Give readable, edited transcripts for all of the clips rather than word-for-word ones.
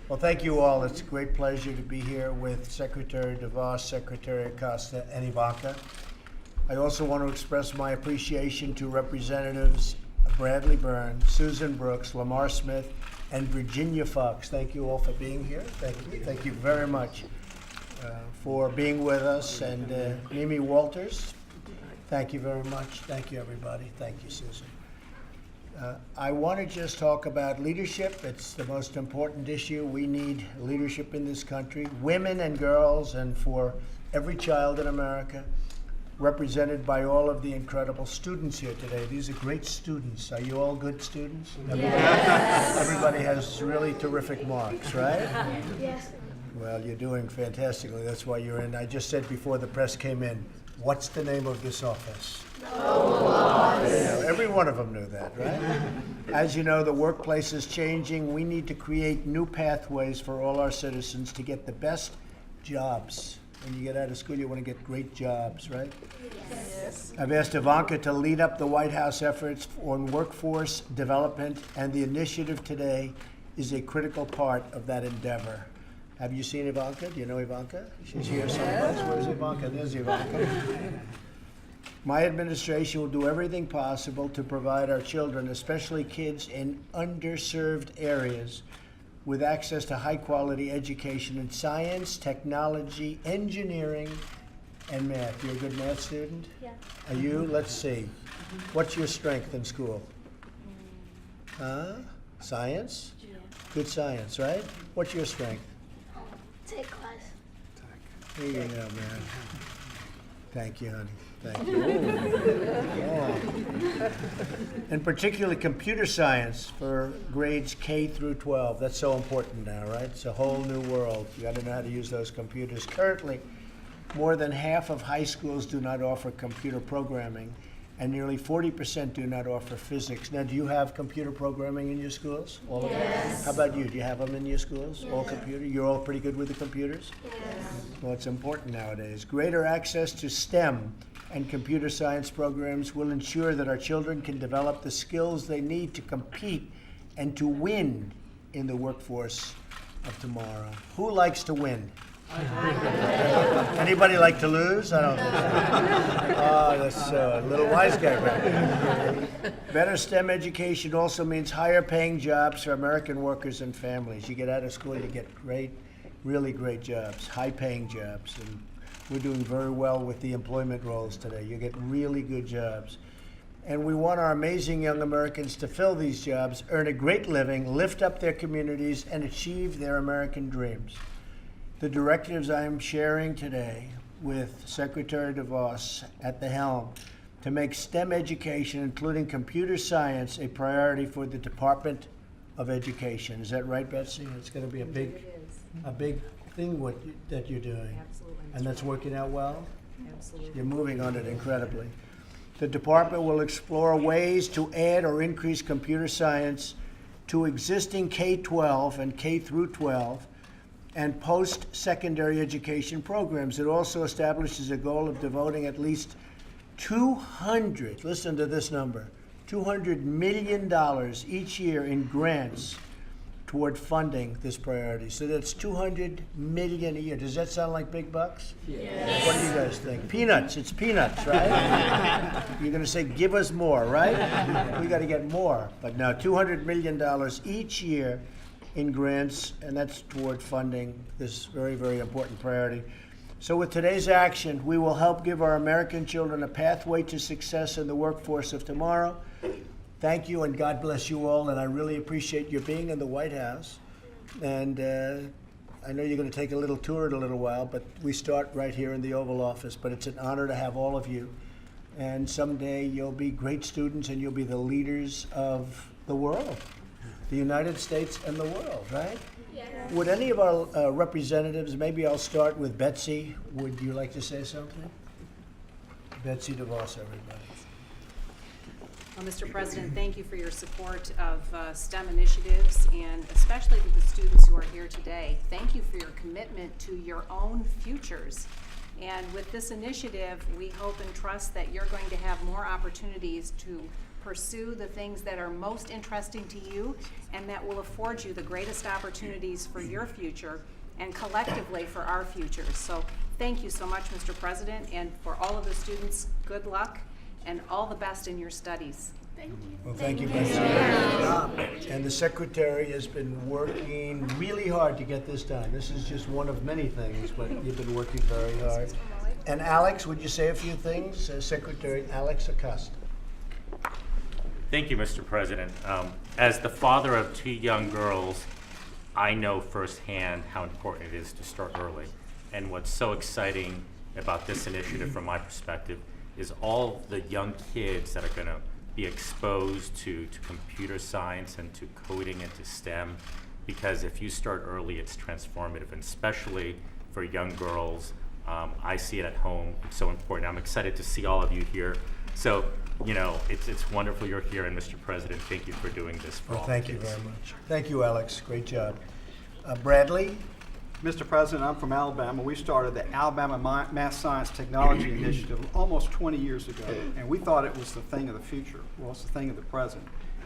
Well, thank you all. It's a great pleasure to be here with Secretary DeVos, Secretary Acosta, and Ivanka. I also want to express my appreciation to Representatives Bradley Byrne, Susan Brooks, Lamar Smith, and Virginia Fox. Thank you all for being here. Thank you. Thank you very much for being with us. And Mimi Walters, thank you very much. Thank you, everybody. Thank you, Susan. I want to just talk about leadership. It's the most important issue. We need leadership in this country, women and girls, and for every child in America, represented by all of the incredible students here today. These are great students. Are you all good students? Yes. Everybody has really terrific marks, right? Yes. Well, you're doing fantastically. That's why you're in. I just said before the press came in, what's the name of this office? Oval Office. Every one of them knew that, right? As you know, the workplace is changing. We need to create new pathways for all our citizens to get the best jobs. When you get out of school, you want to get great jobs, right? Yes. I've asked Ivanka to lead up the White House efforts on workforce development, and the initiative today is a critical part of that endeavor. Have you seen Ivanka? Do you know Ivanka? She's here someplace. Where's Ivanka? There's Ivanka. My administration will do everything possible to provide our children, especially kids in underserved areas, with access to high-quality education in science, technology, engineering, and math. You're a good math student? Yeah. Are you? Let's see. What's your strength in school? Science? Yeah. Good science, right? What's your strength? Take class. Here you go, man. Thank you, honey. Thank you. Oh. And particularly computer science for grades K through 12. That's so important now, right? It's a whole new world. You got to know how to use those computers. Currently, more than half of high schools do not offer computer programming, and nearly 40% do not offer physics. Now, do you have computer programming in your schools? All of them? Yes. How about you? Do you have them in your schools? All computer? You're all pretty good with the computers? Yes. Well, it's important nowadays. Greater access to STEM and computer science programs will ensure that our children can develop the skills they need to compete and to win in the workforce of tomorrow. Who likes to win? Anybody like to lose? I don't think so. Oh, that's a little wise guy back there. Better STEM education also means higher paying jobs for American workers and families. You get out of school, you get great, really great jobs, high paying jobs. And we're doing very well with the employment roles today. You get really good jobs. And we want our amazing young Americans to fill these jobs, earn a great living, lift up their communities, and achieve their American dreams. The directives I am sharing today with Secretary DeVos at the helm to make STEM education, including computer science, a priority for the Department of Education. Is that right, Betsy? It's going to be a big thing that you're doing. Absolutely. And that's working out well? Absolutely. You're moving on it incredibly. The department will explore ways to add or increase computer science to existing K-12 and K through 12 and post-secondary education programs. It also establishes a goal of devoting at least listen to this number, $200 million each year in grants toward funding this priority. So that's $200 million a year. Does that sound like big bucks? Yes. What do you guys think? Peanuts. It's peanuts, right? You're going to say, give us more, right? We got to get more. But now, $200 million each year in grants, and that's toward funding this very, very important priority. So with today's action, we will help give our American children a pathway to success in the workforce of tomorrow. Thank you, and God bless you all, and I really appreciate your being in the White House. And I know you're going to take a little tour in a little while, but we start right here in the Oval Office. But it's an honor to have all of you. And someday you'll be great students, and you'll be the leaders of the world, the United States and the world, right? Yes. Would any of our representatives, maybe I'll start with Betsy. Would you like to say something? Betsy DeVos, everybody. Well, Mr. President, thank you for your support of STEM initiatives, and especially to the students who are here today. Thank you for your commitment to your own futures. And with this initiative, we hope and trust that you're going to have more opportunities to pursue the things that are most interesting to you and that will afford you the greatest opportunities for your future and collectively for our futures. So thank you so much, Mr. President, and for all of the students, good luck and all the best in your studies. Thank you. Well, thank you, Vice Chair. And the Secretary has been working really hard to get this done. This is just one of many things, but you've been working very hard. And Alex, would you say a few things? Secretary Alex Acosta. Thank you, Mr. President. As the father of 2 young girls, I know firsthand how important it is to start early. And what's so exciting about this initiative from my perspective is all the young kids that are going to be exposed to computer science and to coding and to STEM, because if you start early, it's transformative, and especially for young girls. I see it at home. It's so important. I'm excited to see all of you here. So, you know, it's wonderful you're here, and Mr. President, thank you for doing this for Well, all thank the you kids. very much. Thank you, Alex. Great job. Bradley? Mr. President, I'm from Alabama. We started the Alabama Math Science Technology Initiative almost 20 years ago, and we thought it was the thing of the future. Well, it's the thing of the present.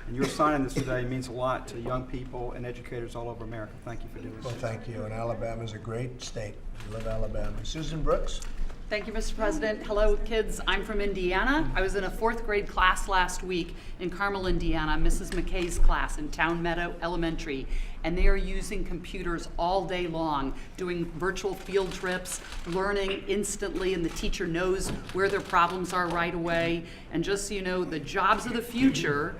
And your signing this today means a lot to young people and educators all over America. Thank you for doing Well, this. thank you. And Alabama's a great state. I love Alabama. Susan Brooks? Thank you, Mr. President. Hello, kids. I'm from Indiana. I was in a 4th grade class last week in Carmel, Indiana, Mrs. McKay's class in Town Meadow Elementary. And they are using computers all day long, doing virtual field trips, learning instantly, and the teacher knows where their problems are right away. And just so you know, the jobs of the future,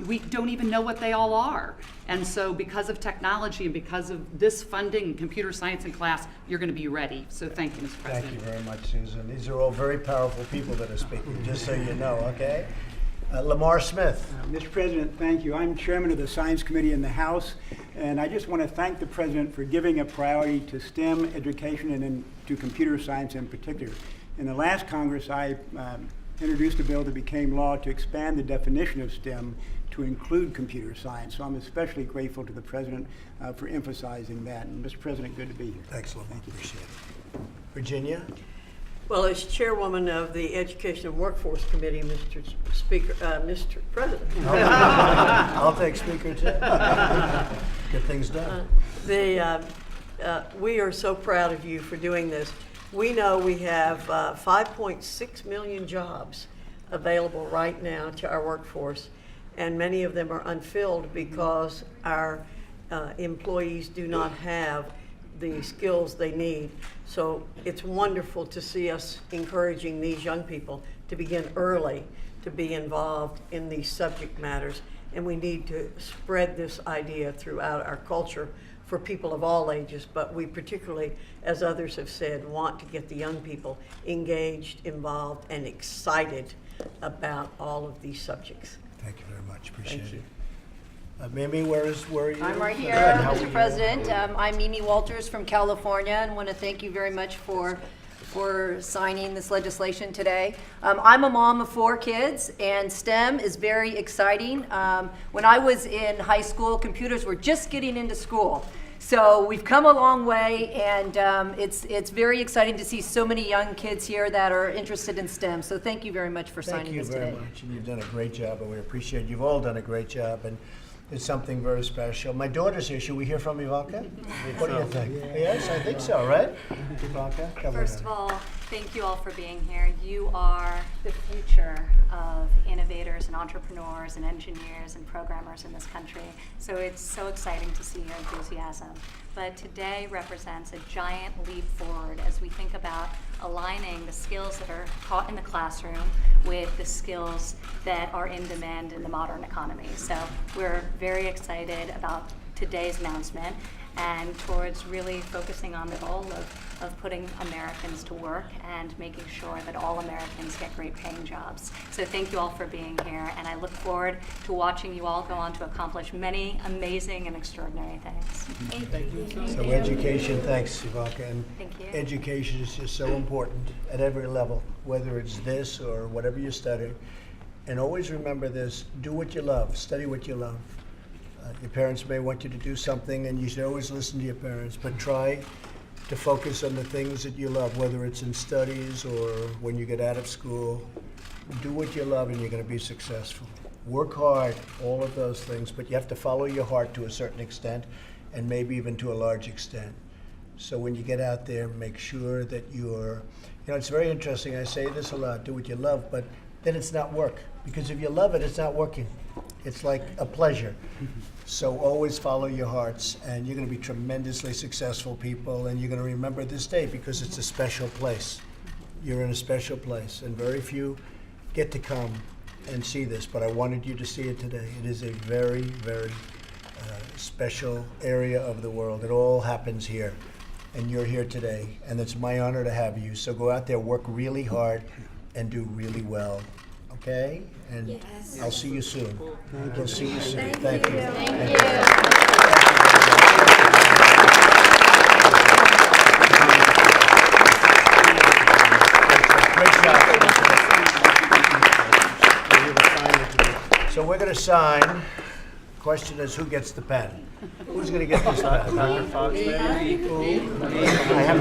we don't even know what they all are. And so because of technology and because of this funding, computer science in class, you're going to be ready. So thank you, Mr. President. Thank you very much, Susan. These are all very powerful people that are speaking, just so you know, okay? Lamar Smith. Mr. President, thank you. I'm chairman of the Science Committee in the House, and I just want to thank the President for giving a priority to STEM education and then to computer science in particular. In the last Congress, I introduced a bill that became law to expand the definition of STEM to include computer science. So I'm especially grateful to the President for emphasizing that. And Mr. President, good to be here. Thanks, Lamar. Appreciate it. Virginia? Well, as chairwoman of the Education and Workforce Committee, Mr. Speaker, Mr. President, I'll take speaker too. Get things done. we are so proud of you for doing this. We know we have 5.6 million jobs available right now to our workforce, and many of them are unfilled because our employees do not have the skills they need. So it's wonderful to see us encouraging these young people to begin early, to be involved in these subject matters. And we need to spread this idea throughout our culture for people of all ages, but we particularly, as others have said, want to get the young people engaged, involved, and excited about all of these subjects. Thank you very much. Appreciate it. Mimi, where are you? I'm right here, Good. How are Mr. you? President. I'm Mimi Walters from California, and want to thank you very much for signing this legislation today. I'm a mom of 4 kids, and STEM is very exciting. When I was in high school, computers were just getting into school. So we've come a long way, and it's very exciting to see so many young kids here that are interested in STEM. So thank you very much for signing this today. Thank you very much, and you've done a great job, and we appreciate it. You've all done a great job, and it's something very special. My daughter's here. Should we hear from Ivanka? What do you think? Yes, I think so, right? Ivanka, come First on. of all, thank you all for being here. You are the future of innovators and entrepreneurs and engineers and programmers in this country. So it's so exciting to see your enthusiasm. But today represents a giant leap forward as we think about aligning the skills that are taught in the classroom with the skills that are in demand in the modern economy. So we're very excited about today's announcement and towards really focusing on the goal of putting Americans to work and making sure that all Americans get great paying jobs. So thank you all for being here, and I look forward to watching you all go on to accomplish many amazing and extraordinary things. Thank you. So education, thanks, Ivanka. And Thank you. education is just so important at every level, whether it's this or whatever you study. And always remember this, do what you love, study what you love. Your parents may want you to do something, and you should always listen to your parents, but try to focus on the things that you love, whether it's in studies or when you get out of school. Do what you love and you're going to be successful. Work hard, all of those things, but you have to follow your heart to a certain extent and maybe even to a large extent. So when you get out there, make sure that you're, it's very interesting. I say this a lot, do what you love, but then it's not work. Because if you love it, it's not working. It's like a pleasure. So always follow your hearts, and you're going to be tremendously successful people, and you're going to remember this day because it's a special place. You're in a special place, and very few get to come and see this, but I wanted you to see it today. It is a very, very special area of the world. It all happens here, and you're here today, and it's my honor to have you. So go out there, work really hard, and do really well. Okay? And I'll see you soon. We'll see you soon. Thank you. Thank you. Great job. So we're going to sign. Question is, who gets the pen? Who's going to get this pen? I have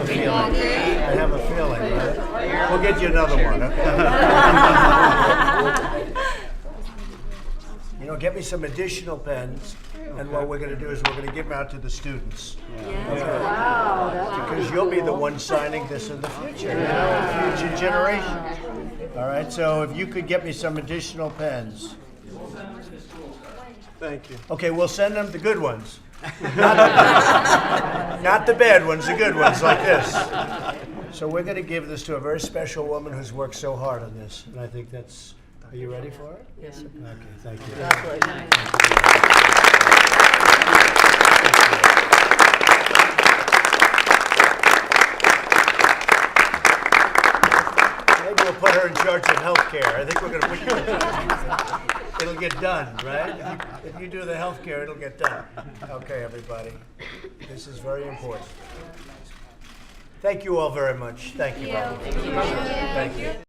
a feeling. I have a feeling, right? We'll get you another one, okay? Get me some additional pens, and what we're going to do is we're going to give them out to the students. Because you'll be the one signing this in the future, future generations. All right, so if you could get me some additional pens. Thank you. Okay, we'll send them the good ones. Not the bad ones, the good ones like this. So we're going to give this to a very special woman who's worked so hard on this, and I think that's. Are you ready for it? Yes. Okay, thank you. Maybe we'll put her in charge of healthcare. I think we're going to put you in charge. It'll get done, right? If you do the healthcare, it'll get done. Okay, everybody. This is very important. Thank you all very much. Thank you. Thank you.